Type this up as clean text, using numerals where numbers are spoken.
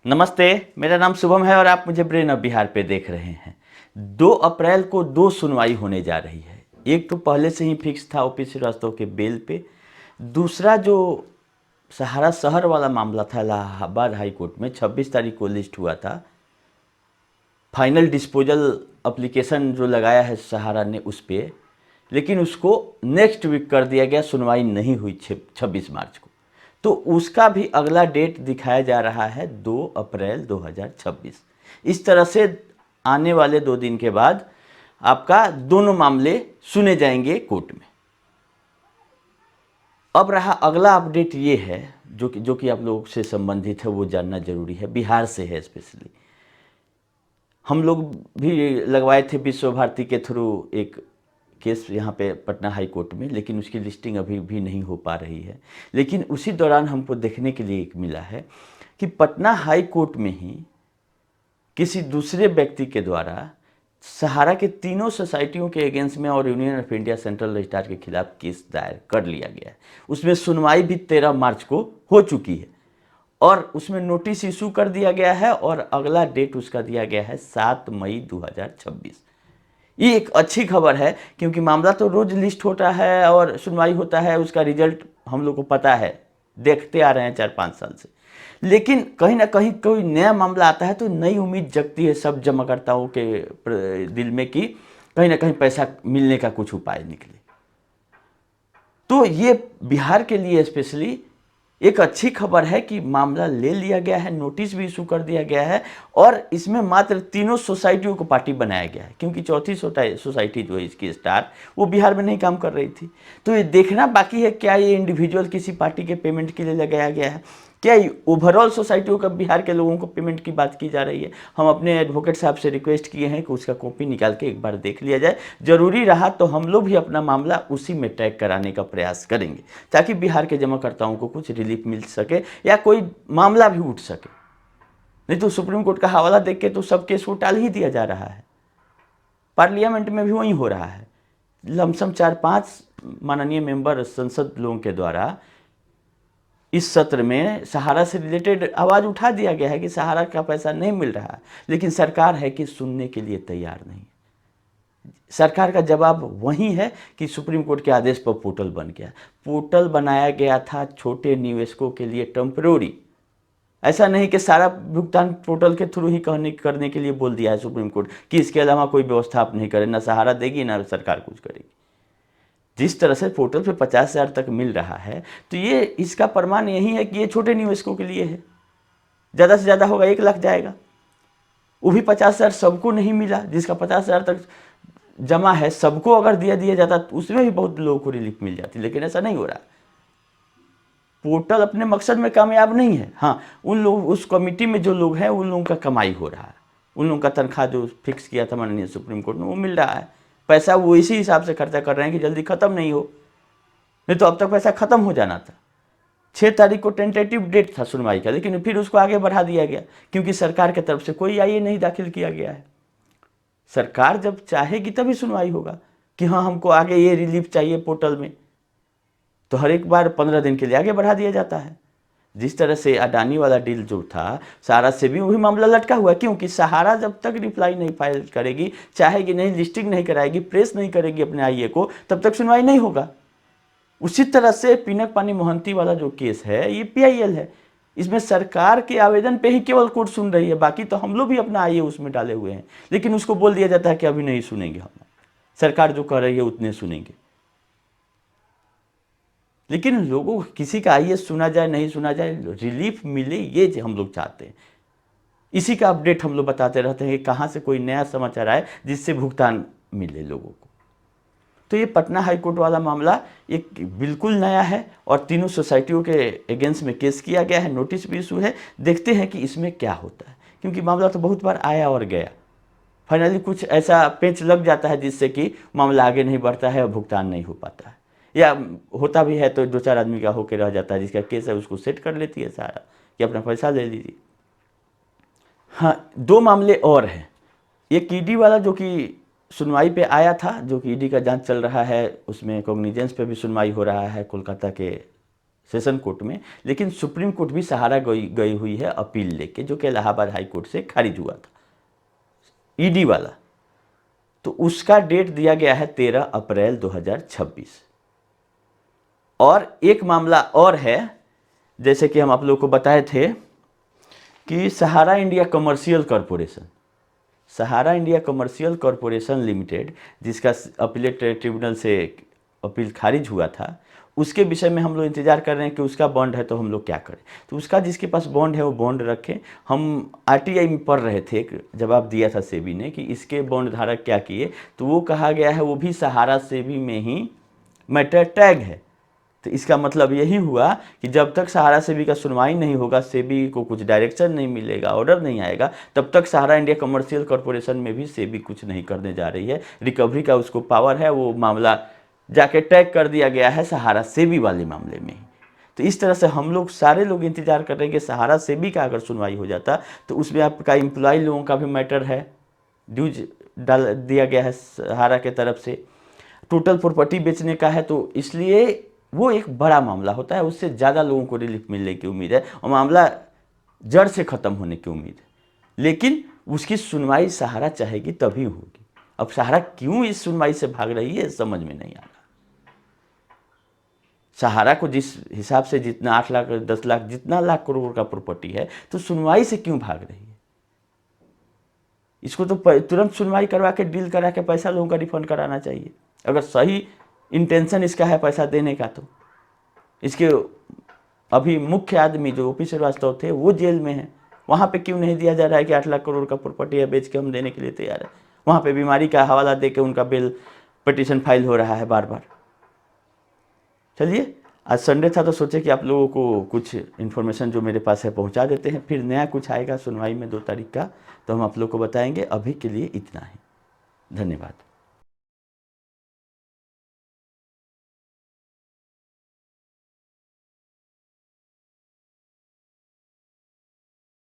नमस्ते, मेरा नाम शुभम है और आप मुझे ब्रेन ऑफ बिहार पे देख रहे हैं। 2 अप्रैल को 2 सुनवाई होने जा रही है। एक तो पहले से ही फिक्स था ओपी श्रीवास्तव के बेल पे। दूसरा जो सहारा शहर वाला मामला था इलाहाबाद हाई कोर्ट में 26 तारीख को लिस्ट हुआ था। फाइनल डिस्पोजल एप्लीकेशन जो लगाया है सहारा ने उस पे, लेकिन उसको नेक्स्ट वीक कर दिया गया, सुनवाई नहीं हुई 26 मार्च को। तो उसका भी अगला डेट दिखाया जा रहा है 2 अप्रैल 2026। इस तरह से आने वाले 2 दिन के बाद आपका दोनों मामले सुने जाएंगे कोर्ट में। अब रहा अगला अपडेट, ये है जो कि आप लोगों से संबंधित है, वो जानना जरूरी है, बिहार से है स्पेशली। हम लोग भी लगवाए थे विश्व भारती के थ्रू एक केस यहाँ पे पटना हाई कोर्ट में, लेकिन उसकी लिस्टिंग अभी भी नहीं हो पा रही है। लेकिन उसी दौरान हमको देखने के लिए एक मिला है कि पटना हाई कोर्ट में ही किसी दूसरे व्यक्ति के द्वारा सहारा के तीनों सोसाइटियों के अगेंस्ट में और union of India central registrar के खिलाफ केस दायर कर लिया गया है। उसमें सुनवाई भी 13 मार्च को हो चुकी है और उसमें नोटिस इशू कर दिया गया है और अगला डेट उसका दिया गया है 7 मई 2026। ये एक अच्छी खबर है क्योंकि मामला तो रोज लिस्ट होता है और सुनवाई होता है, उसका रिजल्ट हम लोग को पता है, देखते आ रहे हैं 4-5 साल से। लेकिन कहीं ना कहीं कोई नया मामला आता है तो नई उम्मीद जगती है सब जमाकर्ताओं के दिल में कि कहीं ना कहीं पैसा मिलने का कुछ उपाय निकले। तो ये बिहार के लिए स्पेशली एक अच्छी खबर है कि मामला ले लिया गया है, नोटिस भी इशू कर दिया गया है और इसमें मात्र तीनों सोसाइटियों को पार्टी बनाया गया है, क्योंकि चौथी सोसाइटी जो है इसकी स्टार, वो बिहार में नहीं काम कर रही थी। तो ये देखना बाकी है क्या ये इंडिविजुअल किसी पार्टी के पेमेंट के लिए लगाया गया है, क्या ओवरऑल सोसाइटियों का बिहार के लोगों को पेमेंट की बात की जा रही है। हम अपने एडवोकेट साहब से रिक्वेस्ट किए हैं कि उसका कॉपी निकाल के एक बार देख लिया जाए। जरूरी रहा तो हम लोग भी अपना मामला उसी में ट्रैक कराने का प्रयास करेंगे ताकि बिहार के जमाकर्ताओं को कुछ रिलीफ मिल सके या कोई मामला भी उठ सके। नहीं तो सुप्रीम कोर्ट का हवाला देख के तो सब केस को टाल ही दिया जा रहा है। पार्लियामेंट में भी वही हो रहा है। लमसम 4-5 माननीय मेंबर संसद लोगों के द्वारा इस सत्र में सहारा से रिलेटेड आवाज़ उठा दिया गया है कि सहारा का पैसा नहीं मिल रहा है, लेकिन सरकार है कि सुनने के लिए तैयार नहीं। सरकार का जवाब वही है कि सुप्रीम कोर्ट के आदेश पर पोर्टल बन गया। पोर्टल बनाया गया था छोटे निवेशकों के लिए टेम्पररी, ऐसा नहीं कि सारा भुगतान पोर्टल के थ्रू ही करने के लिए बोल दिया है सुप्रीम कोर्ट कि इसके अलावा कोई व्यवस्था आप नहीं करें, ना सहारा देगी ना सरकार कुछ करेगी। जिस तरह से पोर्टल पे 50,000 तक मिल रहा है तो ये इसका प्रमाण यही है कि ये छोटे निवेशकों के लिए है। ज़्यादा से ज़्यादा होगा 1 लाख जाएगा, वो भी 50,000 सबको नहीं मिला। जिसका 50,000 तक जमा है सबको अगर दिया जाता तो उसमें भी बहुत लोगों को रिलीफ मिल जाती, लेकिन ऐसा नहीं हो रहा। पोर्टल अपने मकसद में कामयाब नहीं है। हाँ, उन लोग उस कमेटी में जो लोग हैं उन लोगों का कमाई हो रहा है, उन लोगों का तनख्वाह जो फिक्स किया था माननीय सुप्रीम कोर्ट ने वो मिल रहा है। पैसा वो इसी हिसाब से खर्चा कर रहे हैं कि जल्दी ख़त्म नहीं हो, नहीं तो अब तक पैसा ख़त्म हो जाना था। 6 तारीख को टेंटेटिव डेट था सुनवाई का, लेकिन फिर उसको आगे बढ़ा दिया गया क्योंकि सरकार की तरफ से कोई आईए नहीं दाखिल किया गया है। सरकार जब चाहेगी तभी सुनवाई होगा कि हाँ हमको आगे ये रिलीफ चाहिए पोर्टल में, तो हर एक बार 15 दिन के लिए आगे बढ़ा दिया जाता है। जिस तरह से अडानी वाला डील जो था, सहारा से भी वही मामला लटका हुआ है, क्योंकि सहारा जब तक रिप्लाई नहीं फाइल करेगी, चाहेगी नहीं, लिस्टिंग नहीं कराएगी, प्रेस नहीं करेगी अपने आईए को, तब तक सुनवाई नहीं होगा। उसी तरह से पिनक पानी मोहंती वाला जो केस है ये पीआईएल है, इसमें सरकार के आवेदन पे ही केवल कोर्ट सुन रही है, बाकी तो हम लोग भी अपना आईए उसमें डाले हुए हैं, लेकिन उसको बोल दिया जाता है कि अभी नहीं सुनेंगे, हम सरकार जो कह रही है उतने सुनेंगे। लेकिन लोगों को किसी का आईए सुना जाए नहीं सुना जाए, रिलीफ मिले ये हम लोग चाहते हैं। इसी का अपडेट हम लोग बताते रहते हैं कि कहाँ से कोई नया समाचार आए जिससे भुगतान मिले लोगों को। तो ये पटना हाई कोर्ट वाला मामला एक बिल्कुल नया है और तीनों सोसाइटियों के अगेंस्ट में केस किया गया है, नोटिस भी इशू है। देखते हैं कि इसमें क्या होता है, क्योंकि मामला तो बहुत बार आया और गया। फाइनली कुछ ऐसा पेच लग जाता है जिससे कि मामला आगे नहीं बढ़ता है और भुगतान नहीं हो पाता है, या होता भी है तो 2-4 आदमी का होकर रह जाता है, जिसका केस है उसको सेट कर लेती है सारा कि अपना पैसा ले लीजिए। हाँ, 2 मामले और हैं। एक ईडी वाला जो कि सुनवाई पे आया था, जो कि ईडी का जांच चल रहा है, उसमें कॉग्निजेंस पे भी सुनवाई हो रहा है कोलकाता के सेशन कोर्ट में, लेकिन सुप्रीम कोर्ट भी सहारा गई हुई है अपील लेके, जो कि इलाहाबाद हाई कोर्ट से खारिज हुआ था, ईडी वाला। तो उसका डेट दिया गया है 13 अप्रैल 2026। और एक मामला और है, जैसे कि हम आप लोगों को बताए थे कि सहारा इंडिया कमर्शियल कॉरपोरेशन, सहारा इंडिया कमर्शियल कॉरपोरेशन लिमिटेड, जिसका अपीलेट ट्रिब्यूनल से अपील खारिज हुआ था, उसके विषय में हम लोग इंतजार कर रहे हैं कि उसका बॉन्ड है तो हम लोग क्या करें। तो उसका जिसके पास बॉन्ड है वो बॉन्ड रखें। हम आरटीआई में पढ़ रहे थे, जवाब दिया था सेबी ने कि इसके बॉन्ड धारक क्या किए, तो वो कहा गया है वो भी सहारा सेबी में ही मैटर टैग है। तो इसका मतलब यही हुआ कि जब तक सहारा सेबी का सुनवाई नहीं होगा, सेबी को कुछ डायरेक्शन नहीं मिलेगा, ऑर्डर नहीं आएगा, तब तक सहारा इंडिया कमर्शियल कॉरपोरेशन में भी सेबी कुछ नहीं करने जा रही है। रिकवरी का उसको पावर है, वो मामला जाके टैग कर दिया गया है सहारा सेबी वाले मामले में। तो इस तरह से हम लोग सारे लोग इंतजार कर रहे हैं कि सहारा सेबी का अगर सुनवाई हो जाता तो उसमें आपका एम्प्लॉय लोगों का भी मैटर है, ड्यूज डाल दिया गया है सहारा के तरफ से, टोटल प्रॉपर्टी बेचने का है, तो इसलिए वो एक बड़ा मामला होता है, उससे ज़्यादा लोगों को रिलीफ मिलने की उम्मीद है और मामला जड़ से ख़त्म होने की उम्मीद है। लेकिन उसकी सुनवाई सहारा चाहेगी तभी होगी। अब सहारा क्यों इस सुनवाई से भाग रही है समझ में नहीं आ रहा। सहारा को जिस हिसाब से जितना 8 लाख 10 लाख जितना लाख करोड़ का प्रॉपर्टी है, तो सुनवाई से क्यों भाग रही है। इसको तो तुरंत सुनवाई करवा के डील करा के पैसा लोगों का रिफंड कराना चाहिए, अगर सही इंटेंशन इसका है पैसा देने का। तो इसके अभी मुख्य आदमी जो ओपी श्रीवास्तव थे वो जेल में है, वहाँ पे क्यों नहीं दिया जा रहा है कि 8 लाख करोड़ का प्रॉपर्टी है, बेच के हम देने के लिए तैयार है। वहाँ पे बीमारी का हवाला दे के उनका बेल पिटीशन फाइल हो रहा है बार बार। चलिए, आज संडे था तो सोचे कि आप लोगों को कुछ इन्फॉर्मेशन जो मेरे पास है पहुँचा देते हैं, फिर नया कुछ आएगा सुनवाई में 2 तारीख का, तो हम आप लोग को बताएंगे। अभी के लिए इतना ही, धन्यवाद।